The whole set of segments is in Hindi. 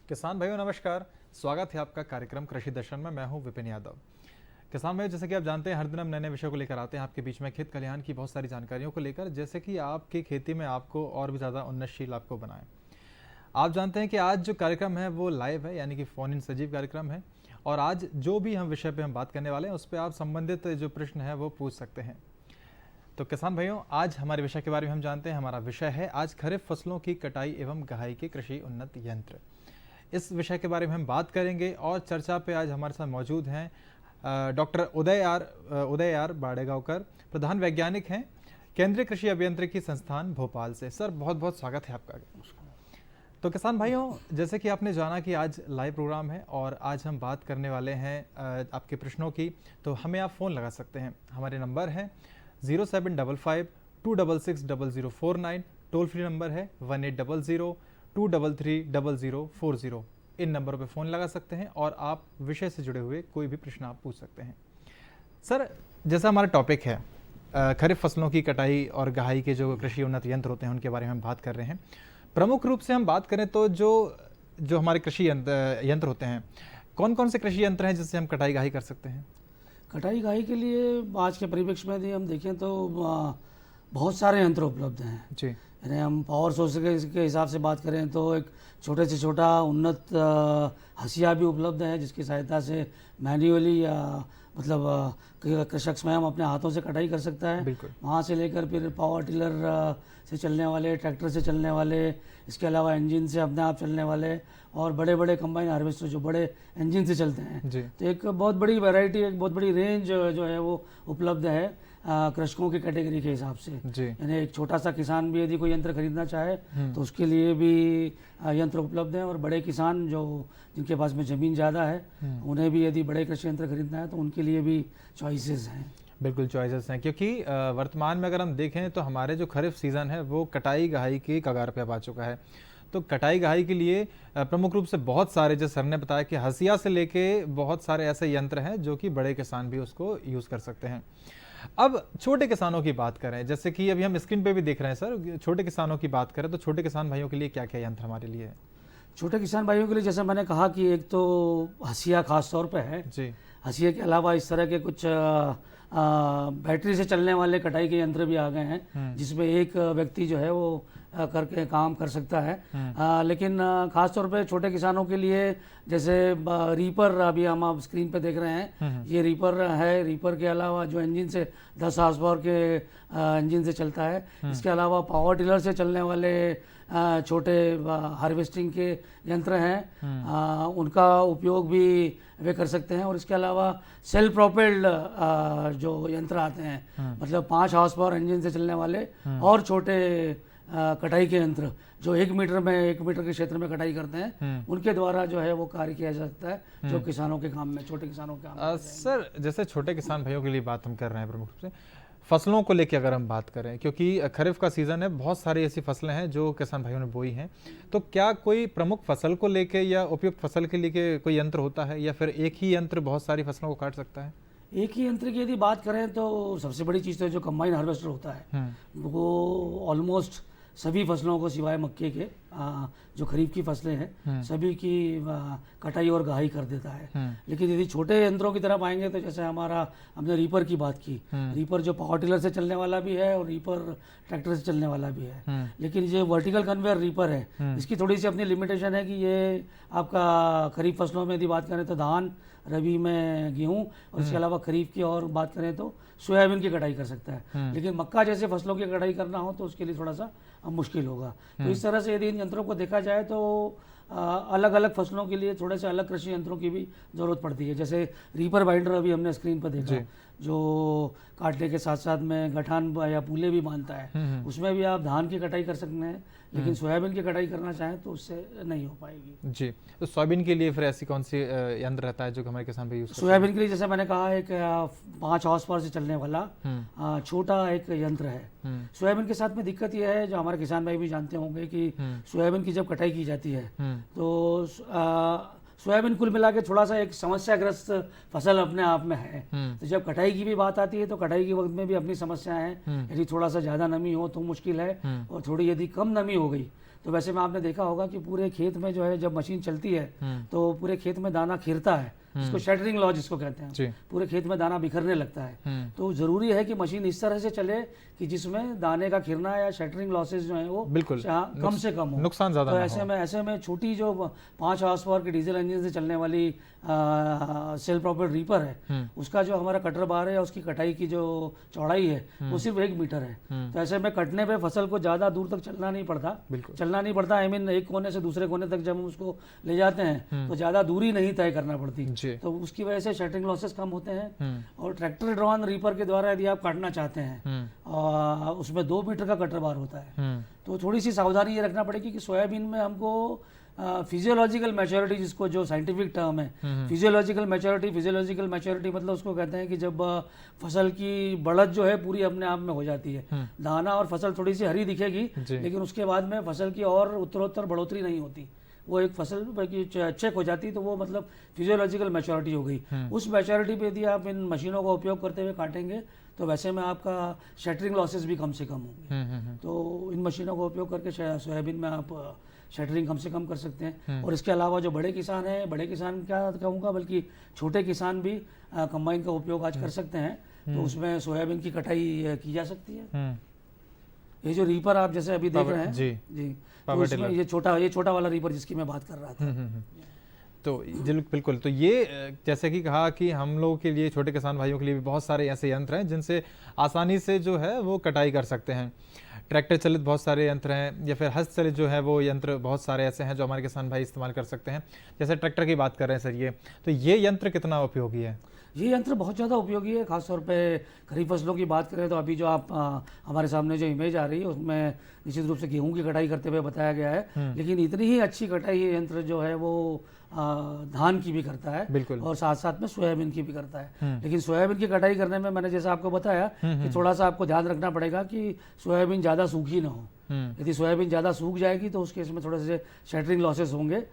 किसान भाइयों नमस्कार। स्वागत है आपका कार्यक्रम कृषि दर्शन में। मैं हूं विपिन यादव। किसान भाइयों, जैसे कि आप जानते हैं हर दिन हम नए नए विषयों को लेकर आते हैं आपके बीच में खेत खलिहान की बहुत सारी जानकारियों को लेकर, जैसे कि आपकी खेती में आपको और भी ज़्यादा उन्नतशील आपको बनाएं। आप जानते हैं कि आज जो कार्यक्रम है वो लाइव है, यानी कि फ़ोन इन सजीव कार्यक्रम है। और आज जो भी हम विषय पर हम बात करने वाले हैं उस पर आप संबंधित जो प्रश्न है वो पूछ सकते हैं। तो किसान भाइयों, आज हमारे विषय के बारे में हम जानते हैं। हमारा विषय है आज खरीफ फसलों की कटाई एवं गहाई के कृषि उन्नत यंत्र। इस विषय के बारे में हम बात करेंगे और चर्चा पे आज हमारे साथ मौजूद हैं डॉक्टर उदय आर बाड़ेगांवकर, प्रधान वैज्ञानिक हैं केंद्रीय कृषि अभियांत्रिकी संस्थान भोपाल से। सर, बहुत बहुत स्वागत है आपका। तो किसान भाइयों, जैसे कि आपने जाना कि आज लाइव प्रोग्राम है और आज हम बात करने वाले हैं आपके प्रश्नों की, तो हमें आप फ़ोन लगा सकते हैं। हमारे नंबर है 0755-266-0049, टोल फ्री नंबर है 1800-233-0040। इन नंबरों पे फ़ोन लगा सकते हैं और आप विषय से जुड़े हुए कोई भी प्रश्न आप पूछ सकते हैं। सर, जैसा हमारा टॉपिक है खरीफ फसलों की कटाई और गहाई के जो कृषि उन्नत यंत्र होते हैं उनके बारे में हम बात कर रहे हैं। प्रमुख रूप से हम बात करें तो जो हमारे कृषि यंत्र होते हैं, कौन कौन से कृषि यंत्र हैं जिससे हम कटाई गहाई कर सकते हैं? कटाई गहाई के लिए आज के परिप्रेक्ष्य में यदि हम देखें तो बहुत सारे यंत्र उपलब्ध हैं जी। यानी हम पावर सोर्स के हिसाब से बात करें तो एक छोटे से छोटा उन्नत हंसिया भी उपलब्ध है, जिसकी सहायता से मैन्युअली मतलब कृषक स्वयं अपने हाथों से कटाई कर सकता है। वहाँ से लेकर फिर पावर टिलर से चलने वाले, ट्रैक्टर से चलने वाले, इसके अलावा इंजन से अपने आप चलने वाले और बड़े बड़े कंबाइन हार्वेस्टर जो बड़े इंजन से चलते हैं। तो एक बहुत बड़ी वैरायटी, एक बहुत बड़ी रेंज जो है वो उपलब्ध है कृषकों की कैटेगरी के हिसाब से। यानी एक छोटा सा किसान भी यदि कोई यंत्र खरीदना चाहे तो उसके लिए भी यंत्र उपलब्ध हैं, और बड़े किसान जिनके पास में ज़मीन ज़्यादा है उन्हें भी यदि बड़े कृषि यंत्र खरीदना है तो उनके लिए भी चॉइसेस हैं। बिल्कुल चॉइसेस हैं, क्योंकि वर्तमान में अगर हम देखें तो हमारे जो खरीफ सीज़न है वो कटाई गहाई की कगार पे अब आ चुका है। तो कटाई गहाई के लिए प्रमुख रूप से बहुत सारे, जैसे सर ने बताया कि हंसिया से लेके बहुत सारे ऐसे यंत्र हैं जो कि बड़े किसान भी उसको यूज़ कर सकते हैं। अब छोटे किसानों की बात करें, जैसे कि अभी हम स्क्रीन पे भी देख रहे हैं सर, छोटे किसानों की बात करें तो छोटे किसान भाइयों के लिए क्या क्या यंत्र हमारे लिए है? छोटे किसान भाइयों के लिए जैसे मैंने कहा कि एक तो हंसिया खास तौर पे है जी। हंसिया के अलावा इस तरह के कुछ बैटरी से चलने वाले कटाई के यंत्र भी आ गए हैं, जिसमें एक व्यक्ति जो है वो करके काम कर सकता है। लेकिन खास तौर पे छोटे किसानों के लिए जैसे रीपर अभी हम आप स्क्रीन पे देख रहे हैं, ये रीपर है। रीपर के अलावा जो इंजन से 10 हॉर्स पावर के इंजन से चलता है, इसके अलावा पावर टिलर से चलने वाले छोटे हार्वेस्टिंग के यंत्र हैं, उनका उपयोग भी वे कर सकते हैं। और इसके अलावा सेल्फ प्रोपेल्ड जो यंत्र आते हैं, मतलब 5 हॉर्स पावर इंजन से चलने वाले और छोटे कटाई के यंत्र जो 1 मीटर के क्षेत्र में कटाई करते हैं, उनके द्वारा जो है वो कार्य किया जा सकता है, जो किसानों के काम में, छोटे किसानों के काम में। सर, जैसे छोटे किसान भाइयों के लिए बात हम कर रहे हैं प्रमुख रूप से फसलों को लेकर अगर हम बात करें, क्योंकि खरीफ का सीज़न है, बहुत सारी ऐसी फसलें हैं जो किसान भाइयों ने बोई हैं, तो क्या कोई प्रमुख फसल को लेके या उपयुक्त फसल के लिए कोई यंत्र होता है, या फिर एक ही यंत्र बहुत सारी फसलों को काट सकता है? एक ही यंत्र की यदि बात करें तो सबसे बड़ी चीज़ तो जो कंबाइन हार्वेस्टर होता है वो ऑलमोस्ट सभी फसलों को सिवाय मक्के के जो खरीफ की फसलें हैं सभी की कटाई और गहाई कर देता है। लेकिन यदि छोटे यंत्रों की तरफ आएंगे तो जैसे हमने रीपर की बात की, रीपर जो पावर टिलर से चलने वाला भी है और रीपर ट्रैक्टर से चलने वाला भी है। लेकिन ये वर्टिकल कन्वेयर रीपर है, इसकी थोड़ी सी अपनी लिमिटेशन है कि ये आपका खरीफ फसलों में यदि बात करें तो धान, रबी में गेहूं, और इसके अलावा खरीफ की और बात करें तो सोयाबीन की कटाई कर सकता है। लेकिन मक्का जैसे फसलों की कटाई करना हो तो उसके लिए थोड़ा सा मुश्किल होगा। तो इस तरह से यदि इन यंत्रों को देखा जाए तो अलग अलग फसलों के लिए थोड़े से अलग कृषि यंत्रों की भी ज़रूरत पड़ती है। जैसे रीपर बाइंडर अभी हमने स्क्रीन पर देखा, जो काटने के साथ साथ में गठान या पूले भी बांधता है, उसमें भी आप धान की कटाई कर सकते हैं। लेकिन सोयाबीन की कटाई करना चाहें तो उससे नहीं हो पाएगी जी। तो सोयाबीन के लिए फिर ऐसी कौन सी यंत्र रहता है जो हमारे किसान भी यूज करते हैं? सोयाबीन के लिए जैसे मैंने कहा एक 5 हॉर्स पावर से चलने वाला छोटा एक यंत्र है। सोयाबीन के साथ में दिक्कत यह है, जो हमारे किसान भाई भी जानते होंगे, कि सोयाबीन की जब कटाई की जाती है तो सोयाबीन कुल मिला के थोड़ा सा एक समस्याग्रस्त फसल अपने आप में है। तो जब कटाई की भी बात आती है तो कटाई के वक्त में भी अपनी समस्या है। यदि थोड़ा सा ज़्यादा नमी हो तो मुश्किल है, और थोड़ी यदि कम नमी हो गई तो वैसे में आपने देखा होगा कि पूरे खेत में जो है जब मशीन चलती है तो पूरे खेत में दाना खिरता है, इसको शैटरिंग लॉ जिसको कहते हैं, पूरे खेत में दाना बिखरने लगता है। तो जरूरी है कि मशीन इस तरह से चले कि जिसमें दाने का खिरना या शैटरिंग लॉसेस जो है वो बिल्कुल कम से कम हो, नुकसान ज्यादा तो ना हो। ऐसे में छोटी जो 5 हॉर्स पावर की डीजल इंजन से चलने वाली सेल्फ प्रोपेल्ड रीपर है, उसका जो हमारा कटर बार है उसकी कटाई की जो चौड़ाई है वो सिर्फ 1 मीटर है। तो ऐसे में कटने पे फसल को ज्यादा दूर तक चलना नहीं पड़ता, आई मीन एक कोने से दूसरे कोने तक जब हम उसको ले जाते हैं तो ज्यादा दूरी नहीं तय करना पड़ती, तो उसकी वजह से शटरिंग लॉसेस कम होते हैं। और ट्रैक्टर ड्रॉन रीपर के द्वारा यदि आप काटना चाहते हैं और उसमें 2 मीटर का कटर बार होता है, तो थोड़ी सी सावधानी ये रखना पड़ेगी कि सोयाबीन में हमको फिजियोलॉजिकल मैच्योरिटी, जिसको जो साइंटिफिक टर्म है फिजियोलॉजिकल मैच्योरिटी मतलब उसको कहते हैं कि जब फसल की बढ़त जो है पूरी अपने आप में हो जाती है, दाना और फसल थोड़ी सी हरी दिखेगी लेकिन उसके बाद में फसल की और उत्तरोत्तर बढ़ोतरी नहीं होती, वो एक फसल की चेक हो जाती, तो वो मतलब फिजियोलॉजिकल मैच्योरिटी हो गई। उस मैच्योरिटी पे यदि आप इन मशीनों का उपयोग करते हुए काटेंगे तो वैसे में आपका शटरिंग लॉसेस भी कम से कम होंगे। तो इन मशीनों का उपयोग करके सोयाबीन में आप शटरिंग कम से कम कर सकते हैं। और इसके अलावा जो बड़े किसान हैं, बड़े किसान क्या कहूँगा बल्कि छोटे किसान भी कंबाइन का उपयोग आज कर सकते हैं, तो उसमें सोयाबीन की कटाई की जा सकती है। ये जो रीपर आप जैसे अभी देख रहे हैं जी तो इसमें ये छोटा वाला रीपर जिसकी मैं बात कर रहा था, तो बिल्कुल, तो ये जैसे कि कहा कि हम लोगों के लिए, छोटे किसान भाइयों के लिए भी बहुत सारे ऐसे यंत्र हैं जिनसे आसानी से जो है वो कटाई कर सकते हैं। ट्रैक्टर चलित बहुत सारे यंत्र हैं या फिर हस्त चलित जो है वो यंत्र बहुत सारे ऐसे हैं जो हमारे किसान भाई इस्तेमाल कर सकते हैं। जैसे ट्रैक्टर की बात कर रहे हैं सर, तो ये यंत्र कितना उपयोगी है? ये यंत्र बहुत ज़्यादा उपयोगी है, खासतौर पे खरीफ फसलों की बात करें तो अभी जो आप हमारे सामने जो इमेज आ रही है उसमें निश्चित रूप से गेहूं की कटाई करते हुए बताया गया है, लेकिन इतनी ही अच्छी कटाई ये यंत्र जो है वो धान की भी करता है बिल्कुल, और साथ साथ में सोयाबीन की भी करता है। लेकिन सोयाबीन की कटाई करने में मैंने जैसा आपको बताया कि थोड़ा सा आपको ध्यान रखना पड़ेगा कि सोयाबीन ज़्यादा सूखी ना हो। यदि सोयाबीन ज़्यादा सूख जाएगी तो उस केस में थोड़े से शटरिंग लॉसेस होंगे।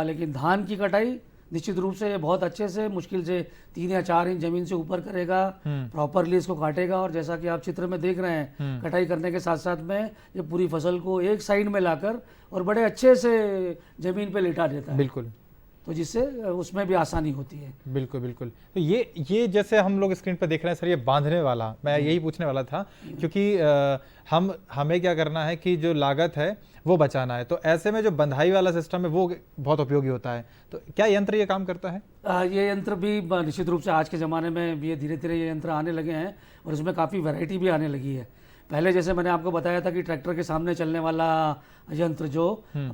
लेकिन धान की कटाई निश्चित रूप से बहुत अच्छे से, मुश्किल से 3 या 4 इंच जमीन से ऊपर करेगा, प्रॉपरली इसको काटेगा, और जैसा कि आप चित्र में देख रहे हैं कटाई करने के साथ साथ में ये पूरी फसल को एक साइड में लाकर और बड़े अच्छे से जमीन पे लिटा देता है। बिल्कुल, तो जिससे उसमें भी आसानी होती है। बिल्कुल बिल्कुल। तो ये जैसे हम लोग स्क्रीन पर देख रहे हैं सर, ये बांधने वाला, मैं यही पूछने वाला था, क्योंकि हमें क्या करना है कि जो लागत है वो बचाना है, तो ऐसे में जो बंधाई वाला सिस्टम है वो बहुत उपयोगी होता है। तो क्या यंत्र ये काम करता है? ये यंत्र भी निश्चित रूप से आज के ज़माने में ये धीरे धीरे ये यंत्र आने लगे हैं और इसमें काफ़ी वैरायटी भी आने लगी है। पहले जैसे मैंने आपको बताया था कि ट्रैक्टर के सामने चलने वाला यंत्र जो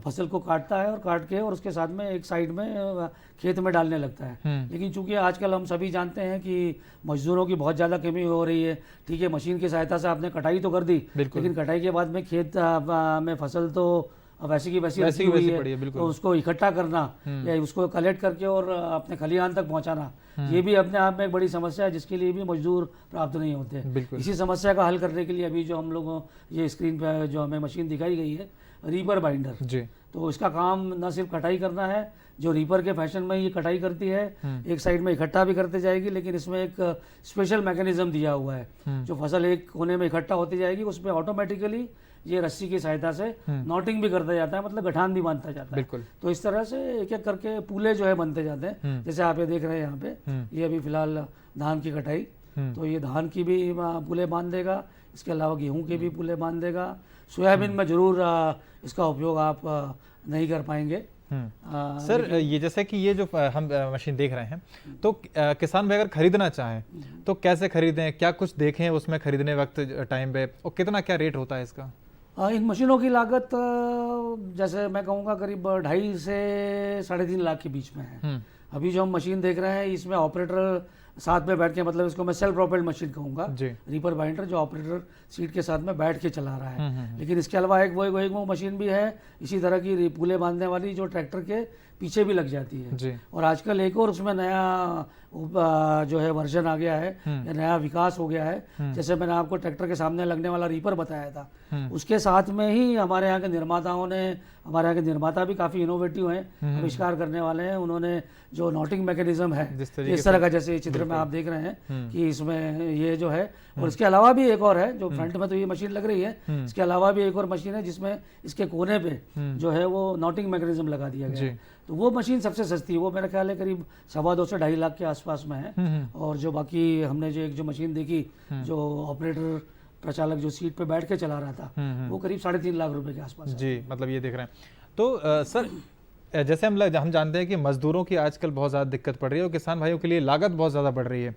फसल को काटता है और काट के और उसके साथ में एक साइड में खेत में डालने लगता है। लेकिन चूंकि आजकल हम सभी जानते हैं कि मजदूरों की बहुत ज़्यादा कमी हो रही है, ठीक है, मशीन की सहायता से आपने कटाई तो कर दी, लेकिन कटाई के बाद में खेत में फसल तो वैसी की वैसी हुई है, तो उसको इकट्ठा करना या उसको कलेक्ट करके और अपने खलिहान तक पहुंचाना, ये भी अपने आप में एक बड़ी समस्या है जिसके लिए भी मजदूर प्राप्त नहीं होते। इसी समस्या का हल करने के लिए अभी जो हम लोगों ये स्क्रीन पे जो हमें मशीन दिखाई गई है, रीपर बाइंडर जी, तो इसका काम न सिर्फ कटाई करना है, जो रीपर के फैशन में ये कटाई करती है, एक साइड में इकट्ठा भी करते जाएगी, लेकिन इसमें एक स्पेशल मैकेनिज्म दिया हुआ है। जो फसल एक कोने में इकट्ठा होती जाएगी उसमें ऑटोमेटिकली ये रस्सी की सहायता से नॉटिंग भी करता जाता है, मतलब गठान भी बांधता जाता है। तो इस तरह से एक एक करके पूले जो है बनते जाते हैं। जैसे आप ये देख रहे हैं यहाँ पे, ये अभी फिलहाल धान की कटाई, तो ये धान की भी पूले बांध देगा, इसके अलावा गेहूं के भी पूले बांध देगा। सोयाबीन में जरूर इसका उपयोग आप नहीं कर पाएंगे। सर ये जैसे कि ये जो हम मशीन देख रहे हैं, तो किसान भाई अगर खरीदना चाहें तो कैसे खरीदें, क्या कुछ देखें उसमें खरीदने वक्त टाइम पे, और कितना क्या रेट होता है इसका? इन मशीनों की लागत जैसे मैं कहूँगा करीब 2.5 से 3.5 लाख के बीच में है। अभी जो हम मशीन देख रहे हैं इसमें ऑपरेटर साथ में बैठ के, मतलब इसको मैं सेल्फ प्रोपेल्ड मशीन कहूँगा, रीपर बाइंडर, जो ऑपरेटर सीट के साथ में बैठ के चला रहा है। लेकिन इसके अलावा एक वो मशीन भी है इसी तरह की पूले बांधने वाली, जो ट्रैक्टर के पीछे भी लग जाती है। और आजकल एक और उसमें नया जो है वर्जन आ गया है या नया विकास हो गया है। जैसे मैंने आपको ट्रैक्टर के सामने लगने वाला रीपर बताया था, उसके साथ में ही हमारे यहाँ के निर्माताओं ने, हमारे यहाँ के निर्माता भी काफ़ी इनोवेटिव हैं, आविष्कार करने वाले हैं। उन्होंने जो नॉटिंग मैकेनिज्म है इस तरह का, जैसे चित्र में आप देख रहे हैं कि इसमें ये जो है, और इसके अलावा भी एक और है जो फ्रंट में तो ये मशीन लग रही है, इसके अलावा भी एक और मशीन है जिसमें इसके कोने पे जो है वो नॉटिंग मैकेनिज्म लगा दिया गया है। तो वो मशीन सबसे सस्ती है, वो मेरा ख्याल है करीब 2.25 से 2.5 लाख के आसपास में है। और जो बाकी हमने जो एक जो मशीन देखी, जो ऑपरेटर प्रचालक जो सीट पे बैठ के चला रहा था, वो करीब 3.5 लाख रुपए के आसपास है। जी, मतलब ये देख रहे हैं। तो सर, जैसे हम जानते हैं कि मजदूरों की आजकल बहुत ज़्यादा दिक्कत पड़ रही है और किसान भाइयों के लिए लागत बहुत ज़्यादा बढ़ रही है।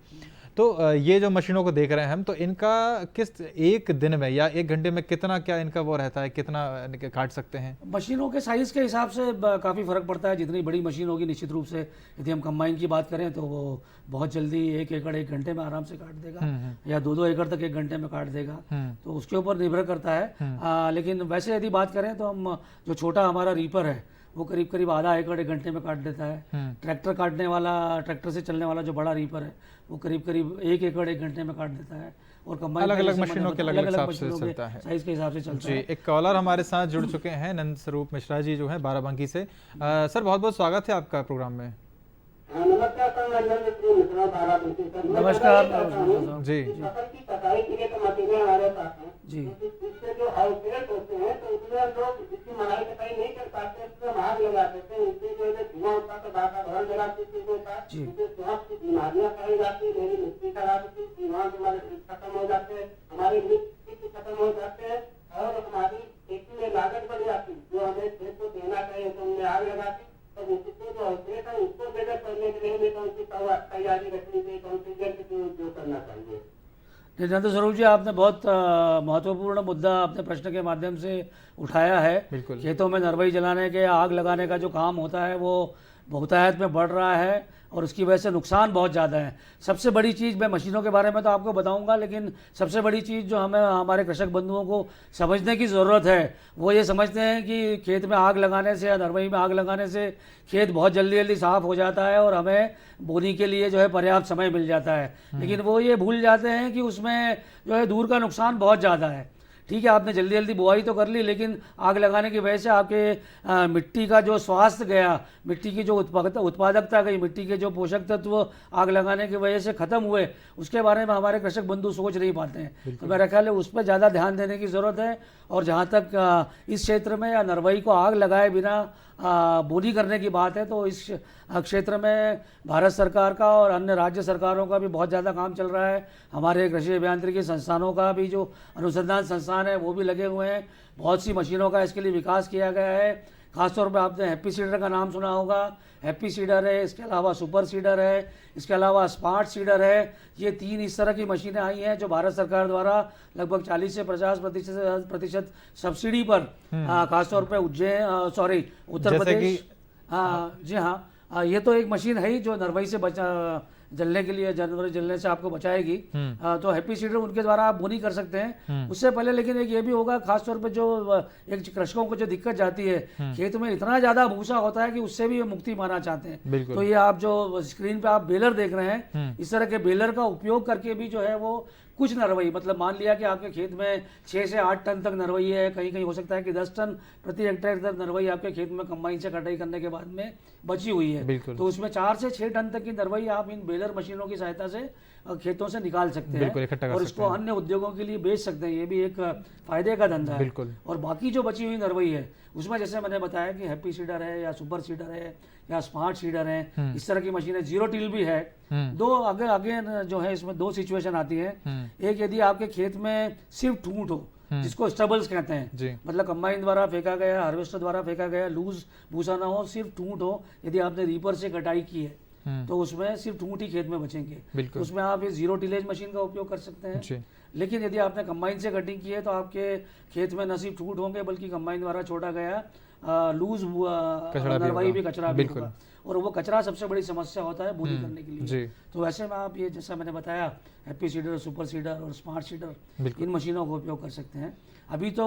तो ये जो मशीनों को देख रहे हैं हम, तो इनका किस एक दिन में या 1 घंटे में कितना क्या इनका वो रहता है, कितना काट सकते हैं? मशीनों के साइज के हिसाब से काफ़ी फ़र्क पड़ता है। जितनी बड़ी मशीन होगी निश्चित रूप से, यदि हम कंबाइन की बात करें तो वो बहुत जल्दी 1 एकड़ 1 घंटे में आराम से काट देगा, या 2-2 एकड़ तक 1 घंटे में काट देगा। तो उसके ऊपर निर्भर करता है। लेकिन वैसे यदि बात करें तो हम जो छोटा हमारा रीपर है वो करीब करीब आधा एकड़ 1 घंटे में काट देता है। ट्रैक्टर काटने वाला, ट्रैक्टर से चलने वाला जो बड़ा रीपर है वो करीब करीब 1 एकड़ 1 घंटे में काट देता है। और कंबाइन अलग अलग मशीनों के अलग अलग हिसाब से चलता है, साइज के हिसाब से चलता है। एक कॉलर हमारे साथ जुड़ चुके हैं, नंद स्वरूप मिश्रा जी जो है बाराबंकी से। सर, बहुत बहुत स्वागत है आपका प्रोग्राम में। नमस्कार जी जी। जो आउटलेट होते हैं तो उसमें लोग इसकी मनाई कटाई नहीं कर पाते, उसमें आग लगा देते हैं। इससे जो है धुआं होता तो वातावरण जलाती चीज होता है, इससे स्वास्थ्य की बीमारियां फैल जाती है, मेरी मिट्टी खराब होती है, दीवार हमारे खत्म हो जाते हैं, हमारे मिट्टी खत्म हो जाते हैं और हमारी खेती में लागत बढ़ जाती है। जो हमें खेत को देना चाहिए तो हमने आग लगाती, तो उसको जो आउटलेट है उसको बेहतर करने के लिए हमें कौन सी तैयारी रखनी चाहिए, कौन सी जल्द उपयोग करना चाहिए? नंद स्वरूप जी, आपने बहुत महत्वपूर्ण मुद्दा अपने प्रश्न के माध्यम से उठाया है। खेतों में नरवई जलाने के, आग लगाने का जो काम होता है वो बहुतायत में बढ़ रहा है और उसकी वजह से नुकसान बहुत ज़्यादा है। सबसे बड़ी चीज़, मैं मशीनों के बारे में तो आपको बताऊंगा, लेकिन सबसे बड़ी चीज़ जो हमें हमारे कृषक बंधुओं को समझने की ज़रूरत है वो ये समझते हैं कि खेत में आग लगाने से या नरवई में आग लगाने से खेत बहुत जल्दी जल्दी साफ़ हो जाता है और हमें बोनी के लिए जो है पर्याप्त समय मिल जाता है। लेकिन वो ये भूल जाते हैं कि उसमें जो है दूर का नुकसान बहुत ज़्यादा है। ठीक है, आपने जल्दी जल्दी बुआई तो कर ली, लेकिन आग लगाने की वजह से आपके मिट्टी का जो स्वास्थ्य गया, मिट्टी की जो उत्पादकता गई, मिट्टी के जो पोषक तत्व आग लगाने की वजह से ख़त्म हुए, उसके बारे में हमारे कृषक बंधु सोच नहीं पाते हैं। तो मेरा ख्याल है उस पर ज़्यादा ध्यान देने की ज़रूरत है। और जहाँ तक इस क्षेत्र में या नरवई को आग लगाए बिना बोनी करने की बात है, तो इस क्षेत्र में भारत सरकार का और अन्य राज्य सरकारों का भी बहुत ज़्यादा काम चल रहा है। हमारे कृषि अभियांत्रिकी संस्थानों का भी जो अनुसंधान संस्थान है वो भी लगे हुए हैं। बहुत सी मशीनों का इसके लिए विकास किया गया है। खासतौर पर आपने हैप्पी सीडर का नाम सुना होगा। हैप्पी सीडर है, इसके अलावा सुपर सीडर है, इसके अलावा स्मार्ट सीडर है। ये 3 इस तरह की मशीनें आई हैं जो भारत सरकार द्वारा लगभग 40 से 50% सब्सिडी पर, खासतौर पर उत्तर प्रदेश, जी हाँ, ये तो एक मशीन है ही जो नरवई से जलने के लिए, जानवर जलने से आपको बचाएगी। तो हैप्पी सीडर उनके द्वारा आप बोनी कर सकते हैं। उससे पहले लेकिन एक ये भी होगा, खासतौर पे जो एक कृषकों को जो दिक्कत जाती है, खेत में इतना ज़्यादा भूसा होता है कि उससे भी मुक्ति पाना चाहते हैं। तो ये आप जो स्क्रीन पे आप बेलर देख रहे हैं, इस तरह के बेलर का उपयोग करके भी जो है वो कुछ नरवई, मतलब मान लिया कि आपके खेत में 6 से 8 टन तक नरवई है, कहीं कहीं हो सकता है कि 10 टन प्रति हेक्टेयर तक नरवई आपके खेत में कंबाइन से कटाई करने के बाद में बची हुई है। तो उसमें 4 से 6 टन तक की नरवई आप इन बेलर मशीनों की सहायता से खेतों से निकाल सकते हैं और इसको अन्य उद्योगों के लिए बेच सकते हैं। ये भी एक फायदे का धंधा है। और बाकी जो बची हुई नरवई है उसमें जैसे मैंने बताया कि हैप्पी सीडर है या सुपर सीडर है या स्मार्ट सीडर है, इस तरह की मशीनें, जीरो टिल भी है। दो आगे जो है इसमें 2 सिचुएशन आती है। एक, यदि आपके खेत में सिर्फ ठूंठ हो, जिसको स्टबल्स कहते हैं, मतलब कंबाइन द्वारा फेंका गया, हार्वेस्टर द्वारा फेंका गया लूज भूसा ना हो, सिर्फ ठूंठ हो, यदि आपने रीपर से कटाई की है तो उसमें सिर्फ ठूंठ ही खेत में बचेंगे। तो उसमें आप ये जीरो टिलेज मशीन का उपयोग कर सकते हैं। लेकिन यदि आपने कंबाइन से कटिंग की है तो आपके खेत में न सिर्फ ठूंठ होंगे बल्कि कंबाइन द्वारा छोड़ा गया लूज कचरा भी नरवाई होगा। भी कचरा भी बिल्कुल। होगा, और वो कचरा सबसे बड़ी समस्या होता है बोली करने के लिए। जी। तो वैसे में आप ये जैसा मैंने बताया हैप्पी सीडर, सुपर सीडर और स्मार्ट सीडर, बिल्कुल। इन मशीनों का उपयोग कर सकते हैं। अभी तो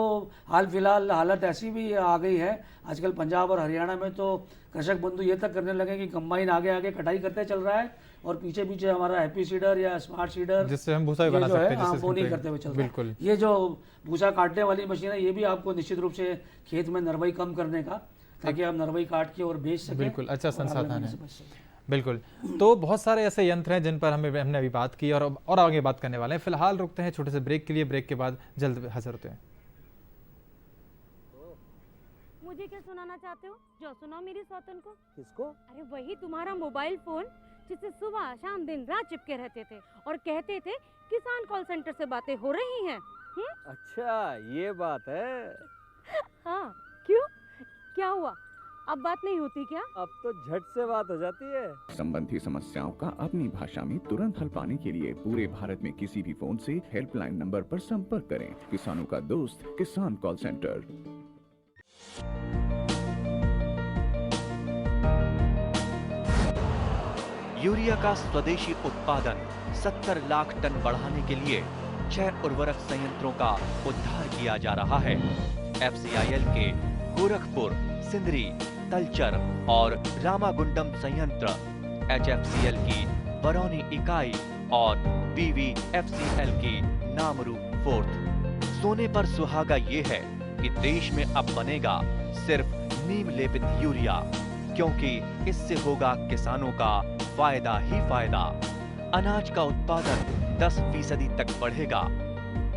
हाल फिलहाल हालत ऐसी भी आ गई है आजकल पंजाब और हरियाणा में, तो कृषक बंधु ये तक करने लगे कि कंबाइन आगे आगे कटाई करते चल रहा है और पीछे पीछे हमारा हैप्पी सीडर या स्मार्ट सीडर जिससे हम भूसा भी ये बना जो सकते है हैं, जिससे बोनी इसमें करते हुए चल रहा है। बिल्कुल। ये जो भूसा काटने वाली मशीन है ये भी आपको निश्चित रूप से खेत में नरवाई कम करने का, ताकि आप नरवाई काट के और बेच सकें। बिल्कुल, अच्छा और अगले संसाधन महीने है। से बच सकें। बिल्कुल। तो बहुत सारे ऐसे यंत्र हैं जिन पर हमने अभी बात की और आगे बात करने वाले हैं। फिलहाल रुकते हैं छोटे से ब्रेक के लिए, ब्रेक के बाद जल्द हाजिर होते हैं। मुझे क्या सुनाना चाहते हो? जो सुनाओ मेरी सौतन को। किसको? अरे वही तुम्हारा मोबाइल फोन जिससे सुबह शाम दिन रात चिपके रहते थे और कहते थे किसान कॉल सेंटर से बातें हो रही हैं। अच्छा ये बात है। हाँ, क्यों? क्या हुआ? अब बात नहीं होती क्या? अब तो झट से बात हो जाती है। संबंधी समस्याओं का अपनी भाषा में तुरंत हल पाने के लिए पूरे भारत में किसी भी फोन से हेल्पलाइन नंबर पर संपर्क करें। किसानों का दोस्त किसान कॉल सेंटर। यूरिया का स्वदेशी उत्पादन 70 लाख टन बढ़ाने के लिए 6 उर्वरक संयंत्रों का उद्धार किया जा रहा है। FCIL के गोरखपुर, सिंदरी, तलचर और रामागुंडम संयंत्र, HFCL की बरौनी इकाई और BVFCL की नामरू फोर्थ। सोने पर सुहागा ये है कि देश में अब बनेगा सिर्फ नीम लेपित यूरिया, क्योंकि इससे होगा किसानों का फायदा ही फायदा। अनाज का उत्पादन 10% तक बढ़ेगा।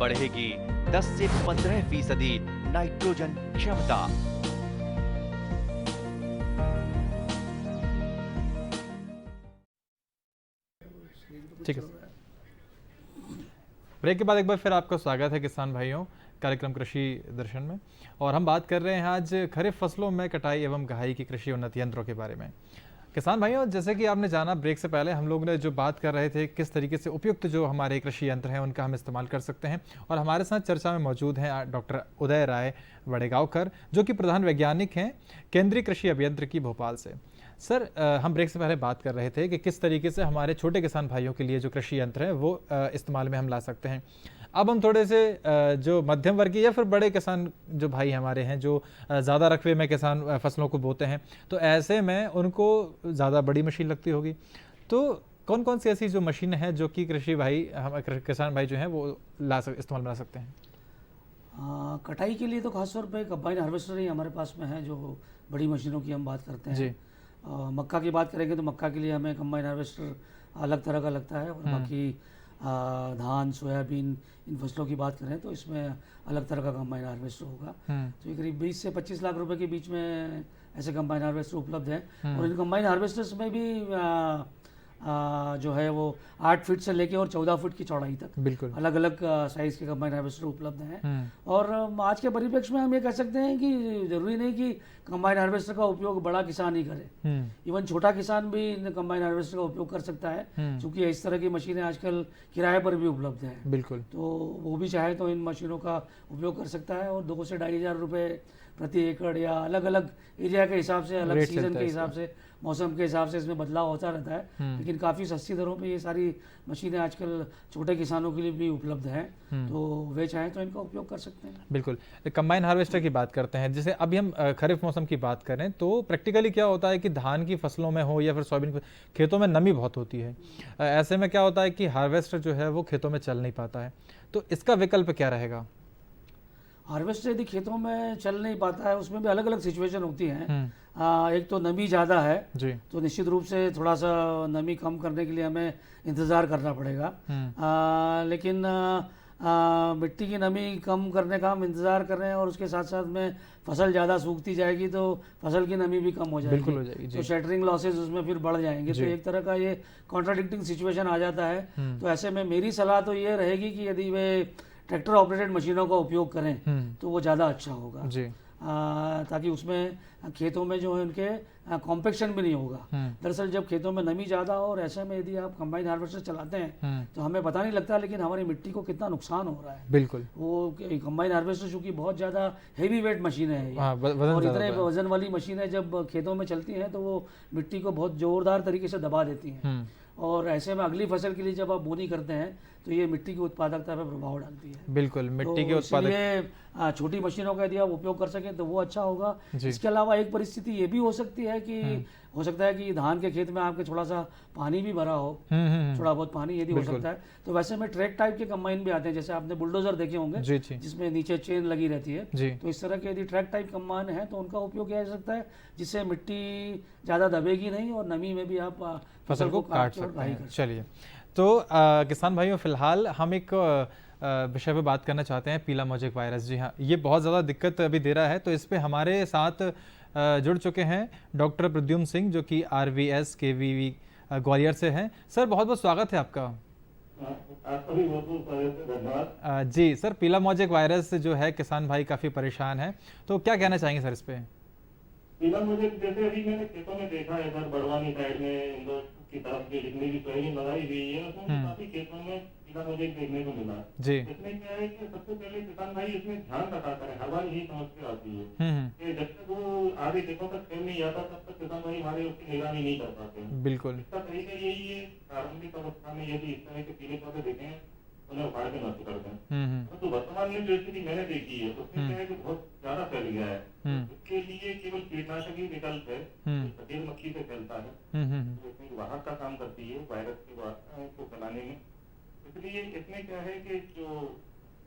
बढ़ेगी 10 से 15% नाइट्रोजन क्षमता। ठीक है। ब्रेक के बाद एक बार फिर आपका स्वागत है किसान भाइयों कार्यक्रम कृषि दर्शन में, और हम बात कर रहे हैं आज खरीफ फसलों में कटाई एवं गहाई की कृषि उन्नत यंत्रों के बारे में। किसान भाइयों, जैसे कि आपने जाना ब्रेक से पहले हम लोग ने जो बात कर रहे थे किस तरीके से उपयुक्त जो हमारे कृषि यंत्र हैं उनका हम इस्तेमाल कर सकते हैं, और हमारे साथ चर्चा में मौजूद हैं डॉक्टर उदय राय बड़ेगांवकर, जो कि प्रधान वैज्ञानिक हैं केंद्रीय कृषि अभियंत्रिकी भोपाल से। सर, हम ब्रेक से पहले बात कर रहे थे कि किस तरीके से हमारे छोटे किसान भाइयों के लिए जो कृषि यंत्र है वो इस्तेमाल में हम ला सकते हैं। अब हम थोड़े से जो मध्यम वर्गीय या फिर बड़े किसान जो भाई हमारे हैं जो ज़्यादा रकबे में किसान फसलों को बोते हैं, तो ऐसे में उनको ज़्यादा बड़ी मशीन लगती होगी। तो कौन कौन सी ऐसी जो मशीन है जो कि कृषि भाई किसान भाई जो हैं वो इस्तेमाल में ला सकते हैं? कटाई के लिए तो खासतौर पे कंबाइन हार्वेस्टर ही हमारे पास में है, जो बड़ी मशीनों की हम बात करते हैं जी। मक्का की बात करेंगे तो मक्का के लिए हमें कंबाइन हार्वेस्टर अलग तरह का लगता है, और बाकी धान, सोयाबीन, इन फसलों की बात करें तो इसमें अलग तरह का कंबाइन हार्वेस्टर होगा। तो ये करीब 20 से 25 लाख रुपए के बीच में ऐसे कंबाइन हार्वेस्टर उपलब्ध हैं, और इन कंबाइन हार्वेस्टर्स में भी जो है वो 8 फीट से लेके और 14 फीट की चौड़ाई तक बिल्कुल अलग अलग साइज के कंबाइन हार्वेस्टर उपलब्ध हैं। और आज के परिप्रेक्ष्य में हम ये कह सकते हैं कि जरूरी नहीं कि कंबाइन हार्वेस्टर का उपयोग बड़ा किसान ही करे, इवन छोटा किसान भी इन कंबाइन हार्वेस्टर का उपयोग कर सकता है, क्योंकि इस तरह की मशीनें आजकल किराए पर भी उपलब्ध हैं। बिल्कुल। तो वो भी चाहे तो इन मशीनों का उपयोग कर सकता है, और 2 से 2,500 रुपये प्रति एकड़ या अलग अलग एरिया के हिसाब से, अलग सीजन के हिसाब से, मौसम के हिसाब से इसमें बदलाव होता रहता है, लेकिन काफ़ी सस्ती दरों पे ये सारी मशीनें आजकल छोटे किसानों के लिए भी उपलब्ध हैं, तो वे चाहें तो इनका उपयोग कर सकते हैं। बिल्कुल। कंबाइन हार्वेस्टर की बात करते हैं, जैसे अभी हम खरीफ मौसम की बात करें तो प्रैक्टिकली क्या होता है कि धान की फसलों में हो या फिर सोयाबीन खेतों में नमी बहुत होती है। ऐसे में क्या होता है कि हार्वेस्टर जो है वो खेतों में चल नहीं पाता है, तो इसका विकल्प क्या रहेगा? हार्वेस्टर यदि खेतों में चल नहीं पाता है, उसमें भी अलग अलग सिचुएशन होती हैं। एक तो नमी ज़्यादा है जी। तो निश्चित रूप से थोड़ा सा नमी कम करने के लिए हमें इंतज़ार करना पड़ेगा, लेकिन मिट्टी की नमी कम करने का हम इंतज़ार कर रहे हैं, और उसके साथ साथ में फसल ज़्यादा सूखती जाएगी तो फसल की नमी भी कम हो जाएगी। बिल्कुल हो जाएगी जी। तो शटरिंग लॉसेज उसमें फिर बढ़ जाएंगे, तो एक तरह का ये कॉन्ट्राडिक्टिंग सिचुएशन आ जाता है। तो ऐसे में मेरी सलाह तो ये रहेगी कि यदि वे ट्रैक्टर ऑपरेटेड मशीनों का उपयोग करें तो वो ज़्यादा अच्छा होगा जी, ताकि उसमें खेतों में जो है उनके कॉम्पेक्शन भी नहीं होगा। दरअसल जब खेतों में नमी ज़्यादा हो और ऐसे में यदि आप कंबाइन हार्वेस्टर चलाते हैं तो हमें पता नहीं लगता, लेकिन हमारी मिट्टी को कितना नुकसान हो रहा है। बिल्कुल, वो कंबाइन हार्वेस्टर चूँकि बहुत ज़्यादा हैवी वेट मशीन है ये, वजन और ज़्यादा इतने होता है। वजन वाली मशीनें जब खेतों में चलती हैं तो वो मिट्टी को बहुत जोरदार तरीके से दबा देती हैं, और ऐसे में अगली फसल के लिए जब आप बोनी करते हैं तो ये मिट्टी की उत्पादकता पर प्रभाव डालती है। बिल्कुल, मिट्टी के तो उत्पादक। इसलिए छोटी मशीनों का यदि आप उपयोग कर सकें तो वो अच्छा होगा। इसके अलावा एक परिस्थिति ये भी हो सकती है कि हो सकता है कि धान के खेत में आपके थोड़ा सा पानी भी भरा हो, थोड़ा बहुत पानी यदि हो सकता है, तो वैसे में ट्रैक टाइप के कंबाइन भी आते हैं, जैसे आपने बुलडोजर देखे होंगे जी जी जिसमें नीचे चेन लगी रहती है। जी। तो इस तरह के यदि ट्रैक टाइप कंबाइन है तो उनका उपयोग किया जा सकता है, जिससे मिट्टी ज़्यादा दबेगी नहीं और नमी में भी आप फसल को काट के और सकते ढाई हैं। कर सकते चलिए, तो किसान भाइयों, फिलहाल हम एक विषय पे बात करना चाहते हैं, पीला मोजेक वायरस। जी हाँ, ये बहुत ज़्यादा दिक्कत अभी दे रहा है, तो इस पे हमारे साथ जुड़ चुके हैं डॉक्टर प्रद्युम्न सिंह, जो कि RVS KVV ग्वालियर से हैं। सर, बहुत बहुत स्वागत है आपका। आपका भी बहुत बहुत स्वागत है, धन्यवाद। जी सर, पीला मोजेक वायरस जो है, किसान भाई काफ़ी परेशान है, तो क्या कहना चाहेंगे सर इस पे? पीला मुझे जैसे अभी मैंने खेतों में देखा है, इधर बड़वानी साइड में इंदौर की तरफ जो जितनी भी सोयाबीन लगाई हुई है उसमें काफी खेतों में पीला मुझे देखने को मिला। जी। इसमें क्या है कि सबसे पहले किसान भाई इसमें ध्यान रखा करें, हर बार यही समस्या आती है कि जब तक वो आधे खेतों तक फेल नहीं आता तब तक किसान भाई हमारे उसकी निगरानी नहीं कर पाते हैं। बिल्कुल। इसका तरीका यही है, प्रारंभिक अवस्था में यदि इस तरह के पीले पौधे देखें उन्हें उखाड़ के नष्ट कर दें। तो वर्तमान में जो स्थिति मैंने देखी है उसमें क्या है कि बहुत ज्यादा फैल गया है। इसके लिए केवल कीटनाशक ही विकल्प है, सफेद मक्खी से फैलता है, तो इसमें वाहक का काम करती है वायरस के को फैलाने में। इसलिए इसमें क्या है कि जो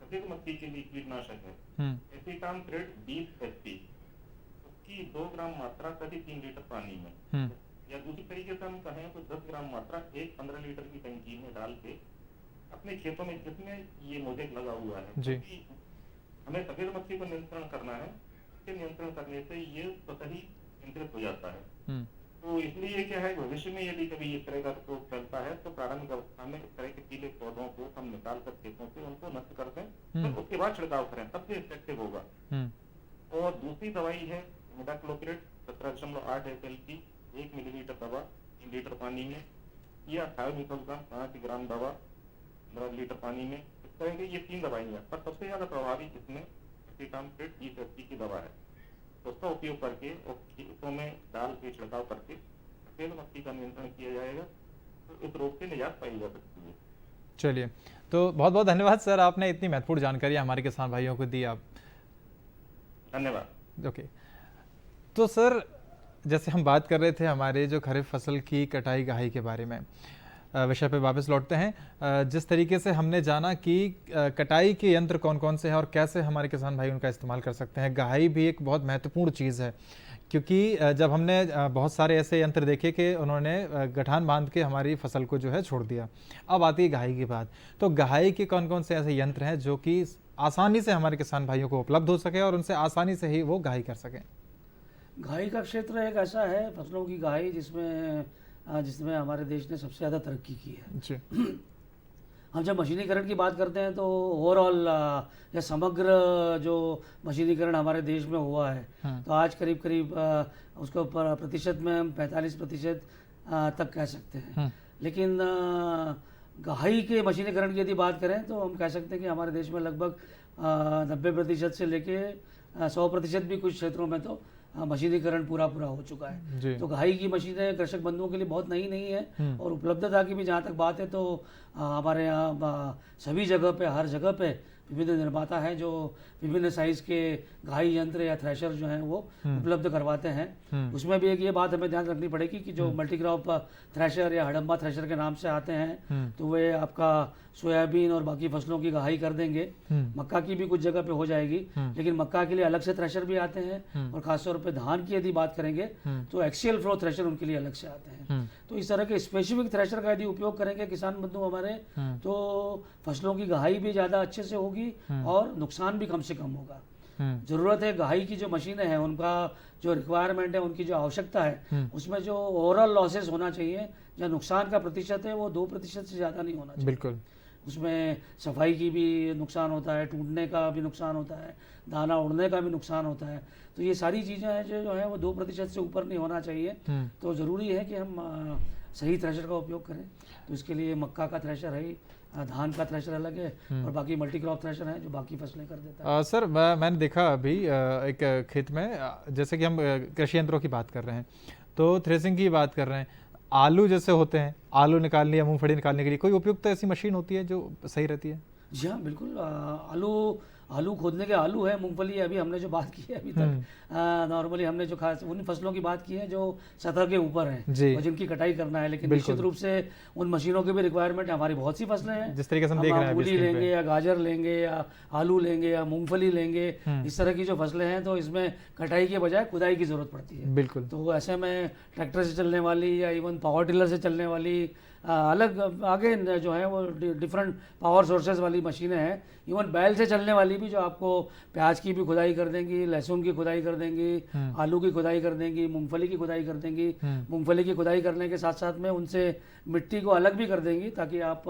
सफेद मक्खी के लिए कीटनाशक है, ऐसे काम ग्रेड 20 SP, उसकी 2 ग्राम मात्रा प्रति 3 लीटर पानी में, या दूसरी तरीके से हम कहें तो 10 ग्राम मात्रा एक 15 लीटर की टंकी में डाल के अपने खेतों में जिसमें ये मोजेक लगा हुआ है, क्योंकि हमें सफेद मक्खी को नियंत्रण करना है, इसके नियंत्रण करने से ये स्वतः ही नियंत्रित हो जाता है। तो इसलिए क्या है, भविष्य में यदि कभी इस तरह का रोग फैलता है तो प्रारंभिक अवस्था में इस तरह के पीले पौधों को हम निकाल कर खेतों से उनको नष्ट कर दें, तो उसके बाद छिड़काव करें, तब से इफेक्टिव होगा। और दूसरी दवाई है इमिडाक्लोप्रिड 17.8 SL की 1 मिलीलीटर दवा 3 लीटर पानी में, या 18 मिलीग्राम 5 ग्राम दवा 15 लीटर पानी में। इस तरह की ये 3 दवाइयाँ, पर सबसे ज्यादा प्रभावी इसमें एसिटामोप्रिड 20 SP की दवा है, तो उसका उपयोग करके और खेतों में डाल के छिड़काव करके सफेद मक्खी का नियंत्रण किया जाएगा, तो इस रोग से निजात पाई जा सकती है। चलिए, तो बहुत बहुत धन्यवाद सर, आपने इतनी महत्वपूर्ण जानकारी हमारे किसान भाइयों को दी। आप धन्यवाद। ओके, तो सर जैसे हम बात कर रहे थे हमारे जो खरीफ फसल की कटाई गहाई के बारे में, विषय पे वापस लौटते हैं। जिस तरीके से हमने जाना कि कटाई के यंत्र कौन कौन से हैं और कैसे हमारे किसान भाई उनका इस्तेमाल कर सकते हैं, गहाई भी एक बहुत महत्वपूर्ण चीज़ है, क्योंकि जब हमने बहुत सारे ऐसे यंत्र देखे कि उन्होंने गठान बांध के हमारी फसल को जो है छोड़ दिया। अब आती है गहाई की बात, तो गहाई के कौन कौन से ऐसे यंत्र हैं जो कि आसानी से हमारे किसान भाइयों को उपलब्ध हो सके और उनसे आसानी से ही वो गहाई कर सकें? गहाई का क्षेत्र एक ऐसा है, फसलों की गहाई, जिसमें हमारे देश ने सबसे ज़्यादा तरक्की की है। जी। हम जब मशीनीकरण की बात करते हैं तो ओवरऑल या समग्र जो मशीनीकरण हमारे देश में हुआ है, तो आज करीब करीब उसको प्रतिशत में हम 45% तक कह सकते हैं। लेकिन गहाई के मशीनीकरण की यदि बात करें तो हम कह सकते हैं कि हमारे देश में लगभग 90% से लेके 100% भी कुछ क्षेत्रों में तो मशीनीकरण पूरा हो चुका है। तो गहाई की मशीनें कृषक बंधुओं के लिए बहुत नई नहीं है, और उपलब्धता की भी जहाँ तक बात है तो हमारे यहाँ सभी जगह पे, हर जगह पे विभिन्न निर्माता हैं जो विभिन्न साइज के गहाई यंत्र या थ्रेशर जो हैं वो उपलब्ध करवाते हैं। उसमें भी एक ये बात हमें ध्यान रखनी पड़ेगी कि जो मल्टीक्रॉप थ्रेशर या हडम्बा थ्रेशर के नाम से आते हैं, तो वे आपका सोयाबीन और बाकी फसलों की गहाई कर देंगे। मक्का की भी कुछ जगह पे हो जाएगी, लेकिन मक्का के लिए अलग से थ्रेशर भी आते हैं, और खासतौर पे धान की यदि बात करेंगे तो एक्सियल फ्लो थ्रेशर उनके लिए अलग से आते हैं। तो इस तरह के स्पेसिफिक थ्रेशर का यदि उपयोग करेंगे किसान बंधु हमारे, तो फसलों की गहाई भी ज़्यादा अच्छे से होगी और नुकसान भी कम से कम होगा। जरूरत है गहाई की जो मशीनें हैं उनका जो रिक्वायरमेंट है, उनकी जो आवश्यकता है, उसमें जो ओवरऑल लॉसेस होना चाहिए या नुकसान का प्रतिशत है वो 2% से ज़्यादा नहीं होना चाहिए। बिल्कुल। उसमें सफाई की भी नुकसान होता है, टूटने का भी नुकसान होता है, दाना उड़ने का भी नुकसान होता है। तो ये सारी चीज़ें हैं जो है वो 2% से ऊपर नहीं होना चाहिए। तो ज़रूरी है कि हम सही थ्रेशर का उपयोग करें। तो इसके लिए मक्का का थ्रेशर है ही, धान का थ्रेशर अलग है और बाकी मल्टी क्रॉप थ्रेशर है जो बाकी फसलें कर देता है। सर मैंने देखा अभी एक खेत में जैसे कि हम कृषि यंत्रों की बात कर रहे हैं तो थ्रेसिंग की बात कर रहे हैं, आलू जैसे होते हैं, आलू निकालने या मूंगफली निकालने के लिए कोई उपयुक्त ऐसी मशीन होती है जो सही रहती है? जी हाँ बिल्कुल। आलू खोदने के आलू है, मूंगफली अभी हमने जो बात की है अभी तक नॉर्मली हमने जो खास उन फसलों की बात की है जो सतह के ऊपर हैं और जिनकी कटाई करना है। लेकिन निश्चित रूप से उन मशीनों की भी रिक्वायरमेंट है। हमारी बहुत सी फसलें हैं, जिस तरीके से हम देख रहे हैं, मूली लेंगे या गाजर लेंगे या आलू लेंगे या मूंगफली लेंगे, इस तरह की जो फसलें हैं तो इसमें कटाई के बजाय खुदाई की जरूरत पड़ती है। बिल्कुल। तो ऐसे में ट्रैक्टर से चलने वाली या इवन पावर टिलर से चलने वाली अलग आगे जो है वो डिफरेंट पावर सोर्सेज वाली मशीनें हैं। इवन बैल से चलने वाली भी जो आपको प्याज की भी खुदाई कर देंगी, लहसुन की खुदाई कर देंगी, आलू की खुदाई कर देंगी, मूंगफली की खुदाई कर देंगी। मूंगफली की खुदाई करने के साथ साथ में उनसे मिट्टी को अलग भी कर देंगी ताकि आप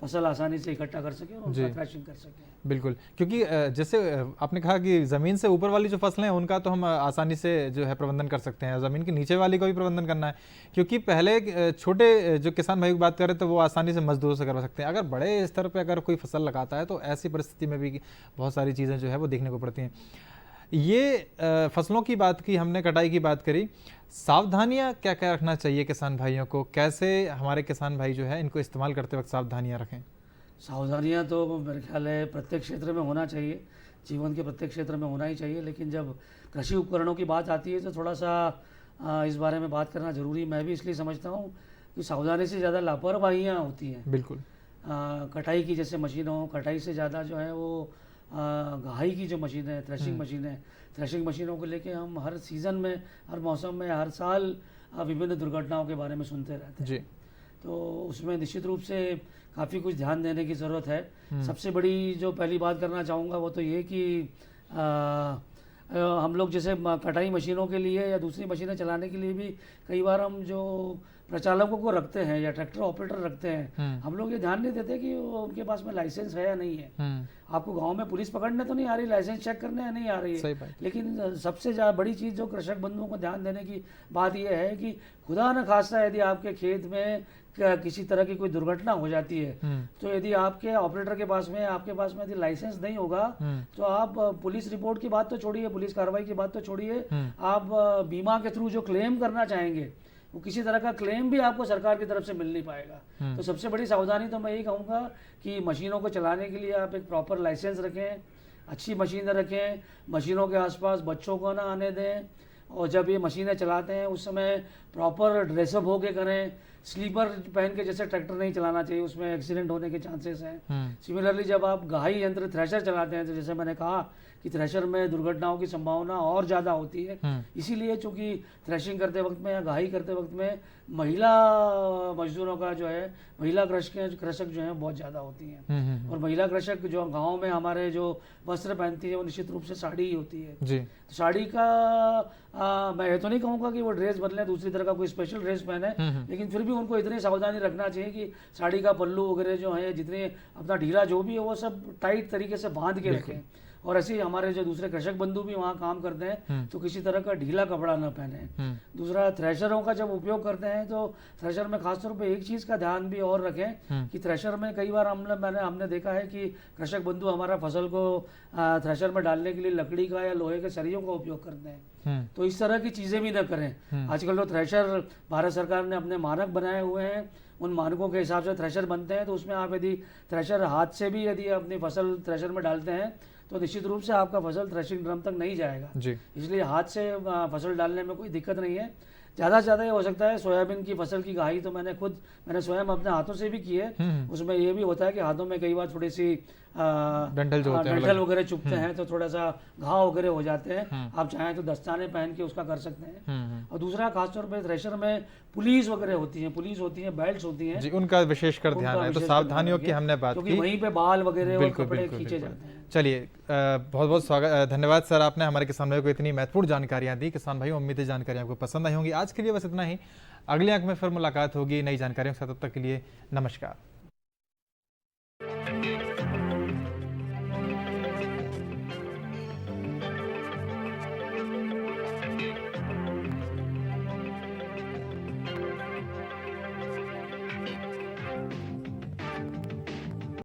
फसल आसानी से इकट्ठा कर सकें और उनका थ्रेशिंग कर सकें। बिल्कुल, क्योंकि जैसे आपने कहा कि ज़मीन से ऊपर वाली जो फसलें हैं उनका तो हम आसानी से जो है प्रबंधन कर सकते हैं, ज़मीन के नीचे वाली का भी प्रबंधन करना है। क्योंकि पहले छोटे जो किसान भाई की बात करें तो वो आसानी से मजदूरों से करवा सकते हैं, अगर बड़े स्तर पर अगर कोई फसल लगाता है तो ऐसी परिस्थिति में भी बहुत सारी चीज़ें जो है वो देखने को पड़ती हैं। ये फसलों की बात की हमने, कटाई की बात करी, सावधानियां क्या क्या रखना चाहिए किसान भाइयों को? कैसे हमारे किसान भाई जो है इनको इस्तेमाल करते वक्त सावधानियां रखें? सावधानियां तो मेरे ख्याल है प्रत्येक क्षेत्र में होना चाहिए, जीवन के प्रत्येक क्षेत्र में होना ही चाहिए। लेकिन जब कृषि उपकरणों की बात आती है तो थोड़ा सा इस बारे में बात करना ज़रूरी मैं भी इसलिए समझता हूँ कि सावधानी से ज़्यादा लापरवाहियाँ होती हैं। बिल्कुल। कटाई की जैसे मशीनों, कटाई से ज़्यादा जो है वो घाई की जो मशीन है, थ्रेशिंग मशीन है, थ्रेशिंग मशीनों को लेके हम हर सीज़न में, हर मौसम में, हर साल विभिन्न दुर्घटनाओं के बारे में सुनते रहते हैं जी। तो उसमें निश्चित रूप से काफ़ी कुछ ध्यान देने की ज़रूरत है। सबसे बड़ी जो पहली बात करना चाहूँगा वो तो ये कि हम लोग जैसे कटाई मशीनों के लिए या दूसरी मशीनें चलाने के लिए भी कई बार हम जो प्रचालकों को रखते हैं या ट्रैक्टर ऑपरेटर रखते हैं, हम लोग ये ध्यान नहीं देते कि उनके पास में लाइसेंस है या नहीं है। आपको गांव में पुलिस पकड़ने तो नहीं आ रही, लाइसेंस चेक करने नहीं आ रही है। लेकिन सबसे ज़्यादा बड़ी चीज़ जो कृषक बंधुओं को ध्यान देने की बात यह है कि खुदा न खास्ता यदि आपके खेत में किसी तरह की कोई दुर्घटना हो जाती है तो यदि आपके ऑपरेटर के पास में, आपके पास में यदि लाइसेंस नहीं होगा तो आप पुलिस रिपोर्ट की बात तो छोड़िए, पुलिस कार्रवाई की बात तो छोड़िए, आप बीमा के थ्रू जो क्लेम करना चाहेंगे वो किसी तरह का क्लेम भी आपको सरकार की तरफ से मिल नहीं पाएगा। तो सबसे बड़ी सावधानी तो मैं यही कहूँगा कि मशीनों को चलाने के लिए आप एक प्रॉपर लाइसेंस रखें, अच्छी मशीनें रखें, मशीनों के आसपास बच्चों को ना आने दें, और जब ये मशीनें चलाते हैं उस समय प्रॉपर ड्रेसअप होके करें। स्लीपर पहन के जैसे ट्रैक्टर नहीं चलाना चाहिए, उसमें एक्सीडेंट होने के चांसेस हैं। सिमिलरली जब आप घाई यंत्र थ्रेशर चलाते हैं तो जैसे मैंने कहा कि थ्रेशर में दुर्घटनाओं की संभावना और ज़्यादा होती है। इसीलिए चूंकि थ्रेशिंग करते वक्त में या घाई करते वक्त में महिला मजदूरों का जो है, महिला कृषक जो है बहुत ज़्यादा होती हैं। और महिला कृषक जो गाँव में हमारे जो वस्त्र पहनती है वो निश्चित रूप से साड़ी ही होती है जी। तो साड़ी का मैं ये तो नहीं कहूँगा कि वो ड्रेस बदले, दूसरी तरह का कोई स्पेशल ड्रेस पहने, लेकिन फिर भी उनको इतनी सावधानी रखना चाहिए कि साड़ी का पल्लू वगैरह जो है, जितने अपना ढीला जो भी है वो सब टाइट तरीके से बांध के रखें। और ऐसे ही हमारे जो दूसरे कृषक बंधु भी वहाँ काम करते हैं तो किसी तरह का ढीला कपड़ा न पहने। दूसरा, थ्रेशरों का जब उपयोग करते हैं तो थ्रेशर में खासतौर पे एक चीज़ का ध्यान भी और रखें कि थ्रेशर में कई बार हमने देखा है कि कृषक बंधु हमारा फसल को थ्रेशर में डालने के लिए लकड़ी का या लोहे के सरियों का उपयोग करते हैं। तो इस तरह की चीज़ें भी न करें। आजकल तो थ्रेशर भारत सरकार ने अपने मानक बनाए हुए हैं, उन मानकों के हिसाब से थ्रेशर बनते हैं। तो उसमें आप यदि थ्रेशर हाथ से भी यदि अपनी फसल थ्रेशर में डालते हैं तो निश्चित रूप से आपका फसल थ्रेशिंग ड्रम तक नहीं जाएगा जी। इसलिए हाथ से फसल डालने में कोई दिक्कत नहीं है। ज़्यादा से ज़्यादा ये हो सकता है सोयाबीन की फसल की घाई तो मैंने स्वयं अपने हाथों से भी की है। उसमें ये भी होता है कि हाथों में कई बार थोड़ी सी डंठल वगैरह चुभते हैं तो थोड़ा सा घाव वगैरह हो जाते हैं। आप चाहें तो दस्ताने पहन के उसका कर सकते हैं। और दूसरा, खासतौर पर थ्रेशर में पुलिस वगैरह होती है, बेल्ट होती हैं जी, उनका विशेषकर ध्यान है। तो सावधानियों की हमने बात की, वहीं पे बाल वगैरह और कपड़े खींचे जाते हैं। चलिए, बहुत बहुत स्वागत, धन्यवाद सर, आपने हमारे किसान भाइयों को इतनी महत्वपूर्ण जानकारियां दी। किसान भाइयों, उम्मीद है जानकारियां आपको पसंद आई होंगी। आज के लिए बस इतना ही, अगले अंक में फिर मुलाकात होगी नई जानकारियों के साथ। तब तक के लिए नमस्कार।